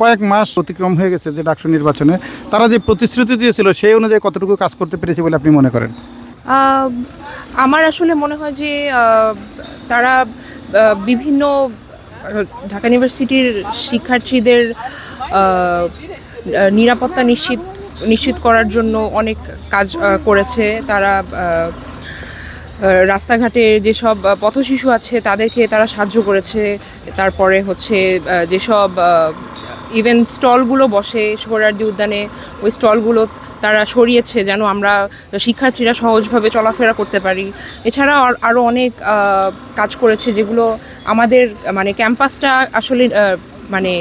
কয়েক মাস অতিক্রম হয়ে গেছে যে ডাকসু নির্বাচনে তারা যে প্রতিশ্রুতি দিয়েছিল সেই অনুযায়ী কতটুকু কাজ করতে পেরেছে বলে আপনি মনে করেন? আমার আসলে মনে হয় যে তারা বিভিন্ন ঢাকা ইউনিভার্সিটির শিক্ষার্থীদের নিরাপত্তা নিশ্চিত করার জন্য অনেক কাজ করেছে। তারা রাস্তাঘাটে যেসব পথশিশু আছে তাদেরকে তারা সাহায্য করেছে। তারপরে হচ্ছে যেসব ইভেন্ট স্টলগুলো বসে সোহরাওয়ার্দী উদ্যানে, ওই স্টলগুলো তারা সরিয়েছে যেন আমরা শিক্ষার্থীরা সহজভাবে চলাফেরা করতে পারি। এছাড়া আরও অনেক কাজ করেছে যেগুলো আমাদের মানে ক্যাম্পাসটা আসলে মানে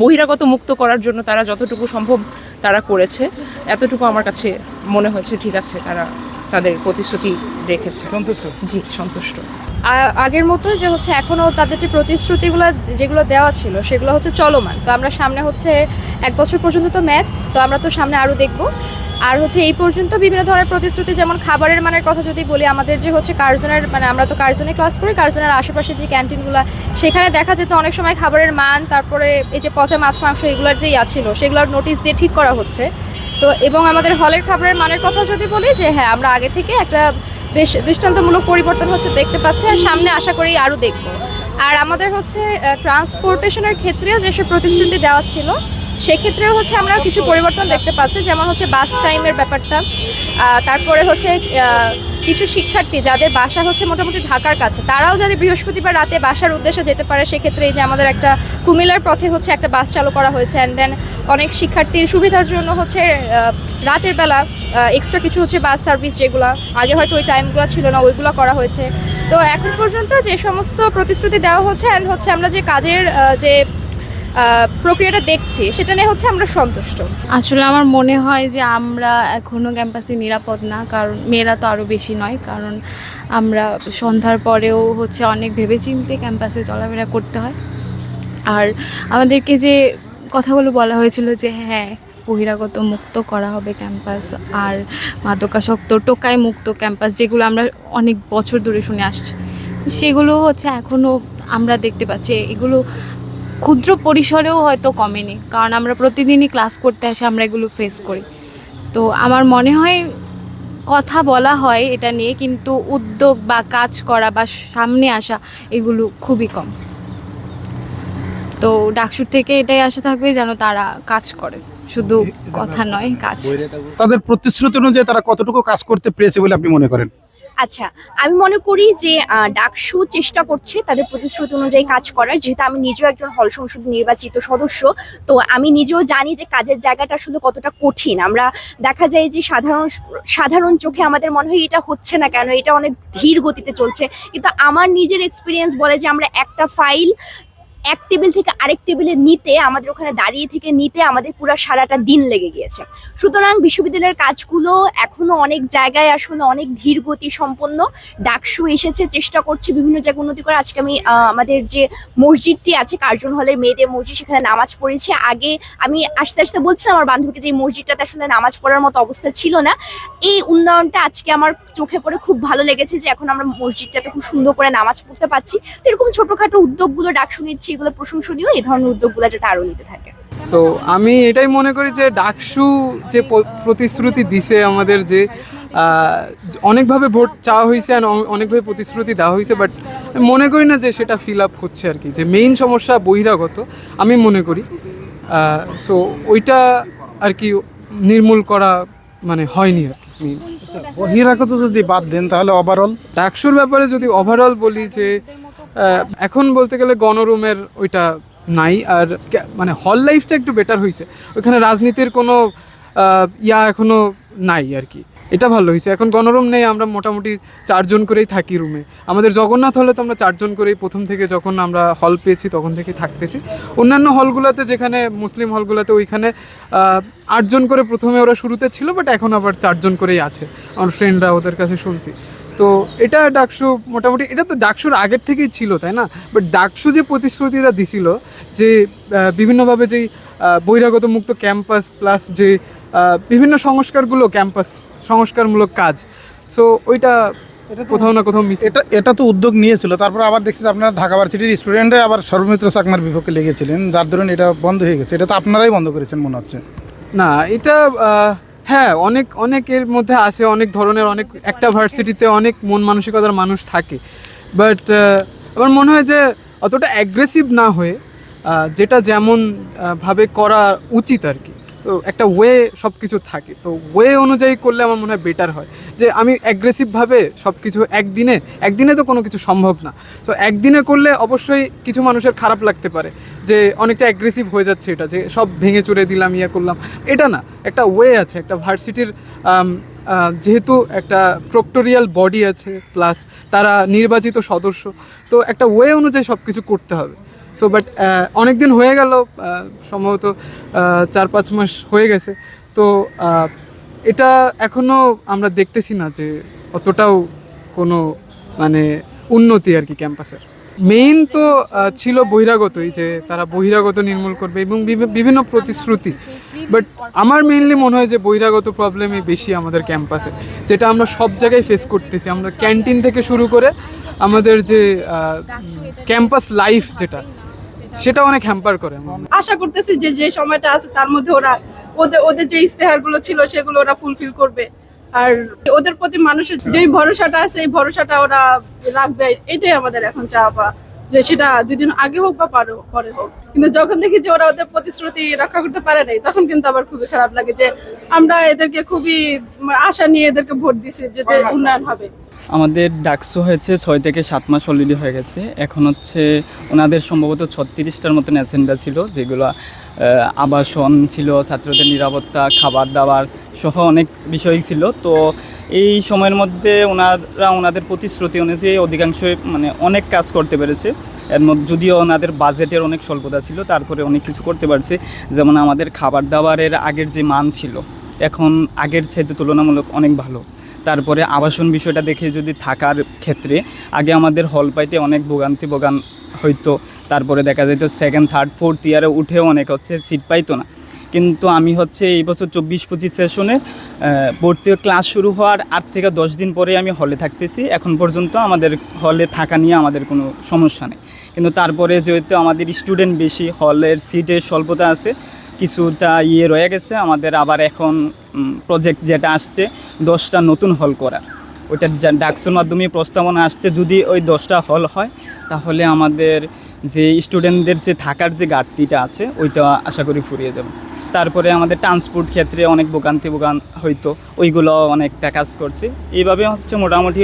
বহিরাগত মুক্ত করার জন্য তারা যতটুকু সম্ভব তারা করেছে। এতটুকু আমার কাছে মনে হয়েছে ঠিক আছে, তারা তাদের প্রতিশ্রুতি রেখেছে। সন্তুষ্ট? জি, সন্তুষ্ট। আগের মতো যে হচ্ছে এখনও তাদের যে প্রতিশ্রুতিগুলো যেগুলো দেওয়া ছিল সেগুলো হচ্ছে চলমান। তো আমরা সামনে হচ্ছে 1 বছর পর্যন্ত তো ম্যাথ, তো আমরা তো সামনে আরও দেখব। আর হচ্ছে এই পর্যন্ত বিভিন্ন ধরনের প্রতিশ্রুতি, যেমন খাবারের মানের কথা যদি বলি, আমাদের যে হচ্ছে কার্জনের মানে আমরা তো কার্জনে ক্লাস করি, কার্জনের আশেপাশে যে ক্যান্টিনগুলো সেখানে দেখা যেত অনেক সময় খাবারের মান, তারপরে এই যে পচা মাছ মাংস এগুলোর যে ছিল সেগুলোর নোটিশ দিয়ে ঠিক করা হচ্ছে। তো এবং আমাদের হলের খাবারের মানের কথা যদি বলি যে হ্যাঁ, আমরা আগে থেকে একটা বেশ দৃষ্টান্তমূলক পরিবর্তন হচ্ছে দেখতে পাচ্ছি, আর সামনে আশা করি আরও দেখব। আর আমাদের হচ্ছে ট্রান্সপোর্টেশনের ক্ষেত্রেও যেসব প্রতিশ্রুতি দেওয়া ছিল সেক্ষেত্রেও হচ্ছে আমরা কিছু পরিবর্তন দেখতে পাচ্ছি, যেমন হচ্ছে বাস টাইমের ব্যাপারটা। তারপরে হচ্ছে কিছু শিক্ষার্থী যাদের বাসা হচ্ছে মোটামুটি ঢাকার কাছে, তারাও যদি বৃহস্পতিবার রাতে বাসার উদ্দেশ্যে যেতে পারে, সেক্ষেত্রে এই যে আমাদের একটা কুমিল্লার পথে হচ্ছে একটা বাস চালু করা হয়েছে। অ্যান্ড দেন অনেক শিক্ষার্থীর সুবিধার জন্য হচ্ছে রাতের বেলা এক্সট্রা কিছু হচ্ছে বাস সার্ভিস, যেগুলো আগে হয়তো ওই টাইমগুলো ছিল না, ওইগুলো করা হয়েছে। তো এখন পর্যন্ত যে সমস্ত প্রতিশ্রুতি দেওয়া হচ্ছে অ্যান্ড হচ্ছে আমরা যে কাজের যে প্রক্রিয়াটা দেখছি সেটা নিয়ে হচ্ছে আমরা সন্তুষ্ট। আসলে আমার মনে হয় যে আমরা এখনও ক্যাম্পাসে নিরাপদ না, কারণ মেয়েরা তো আরও বেশি নয়, কারণ আমরা সন্ধ্যার পরেও হচ্ছে অনেক ভেবেচিন্তে ক্যাম্পাসে চলাফেরা করতে হয়। আর আমাদেরকে যে কথাগুলো বলা হয়েছিল যে হ্যাঁ, বহিরাগত মুক্ত করা হবে ক্যাম্পাস, আর মাদকাসক্ত টোকাই মুক্ত ক্যাম্পাস, যেগুলো আমরা অনেক বছর ধরে শুনে আসছি, সেগুলো হচ্ছে এখনও আমরা দেখতে পাচ্ছি এগুলো ক্ষুদ্র পরিসরেও হয়তো কমেনি, কারণ আমরা প্রতিদিনই ক্লাস করতে আসি, আমরা এগুলো ফেস করি। তো আমার মনে হয় কথা বলা হয় এটা নিয়ে, কিন্তু উদ্যোগ বা কাজ করা বা সামনে আসা এগুলো খুবই কম। তো ডাকসুর থেকে এটাই আশা থাকবে যেন তারা কাজ করে, শুধু কথা নয়, কাজ। তাদের প্রতিশ্রুতি অনুযায়ী তারা কতটুকু কাজ করতে পেরেছে বলে আপনি মনে করেন? আচ্ছা, আমি মনে করি যে ডাকসু চেষ্টা করছে তাদের প্রতিশ্রুতি অনুযায়ী কাজ করার। যেহেতু আমি নিজেও একজন হল সংসদ নির্বাচিত সদস্য, তো আমি নিজেও জানি যে কাজের জায়গাটা আসলে কতটা কঠিন। আমরা দেখা যায় যে সাধারণ চোখে আমাদের মনে হয় এটা হচ্ছে না কেন, এটা অনেক ধীর গতিতে চলছে, কিন্তু আমার নিজের এক্সপিরিয়েন্স বলে যে আমরা একটা ফাইল এক টেবিল থেকে আরেক টেবিলে নিতে, আমাদের ওখানে দাঁড়িয়ে থেকে নিতে আমাদের পুরো সারাটা দিন লেগে গিয়েছে। সুতরাং বিশ্ববিদ্যালয়ের কাজগুলো এখনো অনেক জায়গায় আসলে অনেক ধীর গতি সম্পন্ন। ডাকসু এসেছে, চেষ্টা করছে বিভিন্ন জায়গায় উন্নতি করে। আজকে আমি আমাদের যে মসজিদটি আছে কার্জন হলের মেয়েদের মসজিদ, সেখানে নামাজ পড়েছি। আগে আমি আস্তে আস্তে বলছিলাম আমার বান্ধবীকে যে এই মসজিদটাতে আসলে নামাজ পড়ার মতো অবস্থা ছিল না। এই উন্নয়নটা আজকে আমার চোখে পড়ে খুব ভালো লেগেছে যে এখন আমরা মসজিদটাতে খুব সুন্দর করে নামাজ পড়তে পারছি। তো এরকম ছোটখাটো উদ্যোগগুলো ডাকসু নিচ্ছে, এগুলো প্রশংসনীয়। এই ধরনের উদ্যোগগুলো যাতে আরো নিতে থাকে। সো আমি এটাই মনে করি যে ডাকসু যে প্রতিশ্রুতি দিছে আমাদের, যে অনেকভাবে ভোট চাওয়া হয়েছে আর অনেকভাবে প্রতিশ্রুতি দেওয়া হয়েছে, বাট মনে করি না যে সেটা ফিল আপ হচ্ছে আর কি। যে মেইন সমস্যা বহিরাগত আমি মনে করি, সো ওইটা আর কি নির্মূল করা মানে হয়নি আর কি। বহিরাগত যদি বাদ দেন তাহলে ওভারঅল ডাকসুর ব্যাপারে যদি ওভারঅল বলি যে এখন বলতে গেলে গণরুমের ওইটা নাই, আর মানে হল লাইফটা একটু বেটার হয়েছে। ওইখানে রাজনীতির কোনো এখনো নাই আর কি, এটা ভালো হয়েছে। এখন গণরুম নেই, আমরা মোটামুটি 4 জন করেই থাকি রুমে। আমাদের জগন্নাথ হলে তো আমরা 4 জন করেই প্রথম থেকে, যখন আমরা হল পেয়েছি তখন থেকেই থাকতেছি। অন্যান্য হলগুলোতে, যেখানে মুসলিম হলগুলোতে, ওইখানে 8 জন করে প্রথমে ওরা শুরুতে ছিল, বাট এখন আবার 4 জন করেই আছে, আমার ফ্রেন্ডরা ওদের কাছে শুনছি। তো এটা ডাকসু মোটামুটি, এটা তো ডাকসুর আগের থেকেই ছিল, তাই না? বাট ডাকসু যে প্রতিশ্রুতিটা দিছিল যে বিভিন্নভাবে যেই বহিরাগত মুক্ত ক্যাম্পাস প্লাস যে বিভিন্ন সংস্কারগুলো, ক্যাম্পাস সংস্কারমূলক কাজ, সো ওইটা কোথাও না কোথাও মিস। এটা তো উদ্যোগ নিয়েছিল, তারপর আবার দেখছি যে আপনারা ঢাকা ভার্সিটির স্টুডেন্টরা আবার সর্বমিত্র চাকমার বিপক্ষে লেগেছিলেন, যার ধরুন এটা বন্ধ হয়ে গেছে। এটা তো আপনারাই বন্ধ করেছেন মনে হচ্ছে। না, এটা হ্যাঁ অনেকের মধ্যে আছে, অনেক ধরনের, অনেক একটা ভার্সিটিতে অনেক মন মানসিকতার মানুষ থাকে, বাট আমার মনে হয় যে অতটা অ্যাগ্রেসিভ না হয়ে যেটা যেমন ভাবে করা উচিত আর কি। তো একটা ওয়ে সব কিছু থাকে, তো ওয়ে অনুযায়ী করলে আমার মনে হয় বেটার হয়। যে আমি অ্যাগ্রেসিভভাবে সব কিছু একদিনে তো কোনো কিছু সম্ভব না। তো একদিনে করলে অবশ্যই কিছু মানুষের খারাপ লাগতে পারে যে অনেকটা অ্যাগ্রেসিভ হয়ে যাচ্ছে, এটা যে সব ভেঙে চুরে দিলাম, করলাম, এটা না। একটা ওয়ে আছে, একটা ভার্সিটির যেহেতু একটা প্রক্টোরিয়াল বডি আছে, প্লাস তারা নির্বাচিত সদস্য, তো একটা ওয়ে অনুযায়ী সব কিছু করতে হবে। সো বাট অনেক দিন হয়ে গেল, সম্ভবত 4-5 মাস হয়ে গেছে, তো এটা এখনও আমরা দেখতেছি না যে অতটাও কোনো মানে উন্নতি আর কি ক্যাম্পাসের। মেইন তো ছিল বহিরাগতই, যে তারা বহিরাগত নির্মূল করবে এবং বিভিন্ন প্রতিশ্রুতি, বাট আমার মেইনলি মনে হয় যে বহিরাগত প্রবলেমই বেশি আমাদের ক্যাম্পাসে, যেটা আমরা সব জায়গায় ফেস করতেছি। আমরা ক্যান্টিন থেকে শুরু করে আমাদের যে ক্যাম্পাস লাইফ সেটা অনেক হ্যাম্পার করে। আশা করতেছি যে যে সময়টা আছে তার মধ্যে ওরা ওদের যে ইস্তেহারগুলো ছিল সেগুলো ওরা ফুলফিল করবে, আর ওদের প্রতি মানুষের যেই ভরসাটা আছে এই ভরসাটা ওরা রাখবে, এটাই আমাদের এখন চাওয়া, যে সেটা 2 দিন আগে হোক বা পরে হোক। কিন্তু যখন দেখি যে ওরা ওদের প্রতিশ্রুতি রক্ষা করতে পারে নাই, তখন কিন্তু আবার খুবই খারাপ লাগে যে আমরা এদেরকে খুবই আশা নিয়ে এদেরকে ভোট দিছি যে উন্নয়ন হবে। আমাদের ডাকসু হয়েছে 6 থেকে 7 মাস অলরেডি হয়ে গেছে। এখন হচ্ছে ওনাদের সম্ভবত 36টার মতন এজেন্ডা ছিল, যেগুলো আবাসন ছিল, ছাত্রদের নিরাপত্তা, খাবার দাবার সহ অনেক বিষয় ছিল। তো এই সময়ের মধ্যে ওনাদের প্রতিশ্রুতি অনুযায়ী অধিকাংশই মানে অনেক কাজ করতে পেরেছে। এর মধ্যে যদিও ওনাদের বাজেটের অনেক স্বল্পতা ছিল, তারপরে অনেক কিছু করতে পারছে। যেমন আমাদের খাবার দাবারের আগের যে মান ছিল, এখন আগের চাইতে তুলনামূলক অনেক ভালো। তারপরে আবাসন বিষয়টা দেখে যদি থাকার ক্ষেত্রে আগে আমাদের হল পাইতে অনেক ভোগান্তি হইতো, তারপরে দেখা যেত 2nd, 3rd, 4th ইয়ারে উঠেও অনেক সিট পাইতো না। কিন্তু আমি এই বছর 24-25 সেশনে ভর্তি ক্লাস শুরু হওয়ার 8 থেকে 10 দিন পরে আমি হলে থাকতেছি। এখন পর্যন্ত আমাদের হলে থাকা নিয়ে আমাদের কোনো সমস্যা নেই। কিন্তু তারপরে যেহেতু আমাদের স্টুডেন্ট বেশি, হলের সিটের স্বল্পতা আছে, কিছুটা রয়ে গেছে। আমাদের আবার এখন প্রজেক্ট যেটা আসছে 10টা নতুন হল করার, ওইটা ডাকসুর মাধ্যমে প্রস্তাবনা আসছে। যদি ওই 10টা হল হয় তাহলে আমাদের যে স্টুডেন্টদের যে থাকার যে ঘাটতিটা আছে ওইটা আশা করি ফুরিয়ে যাবে। তারপরে আমাদের ট্রান্সপোর্ট ক্ষেত্রে অনেক ভোগান্তি হইতো, ওইগুলো অনেকটা কাজ করছে। এইভাবে মোটামুটি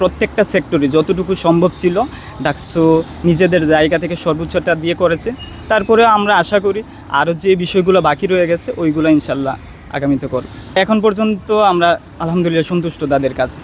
প্রত্যেকটা সেক্টরে যতটুকু সম্ভব ছিল ডাকসু নিজেদের জায়গা থেকে সর্বোচ্চটা দিয়ে করেছে। তারপরে আমরা আশা করি আরও যে বিষয়গুলো বাকি রয়ে গেছে ওইগুলো ইনশাল্লাহ আগামীতে করব। এখন পর্যন্ত আমরা আলহামদুলিল্লাহ সন্তুষ্ট তাদের কাছে।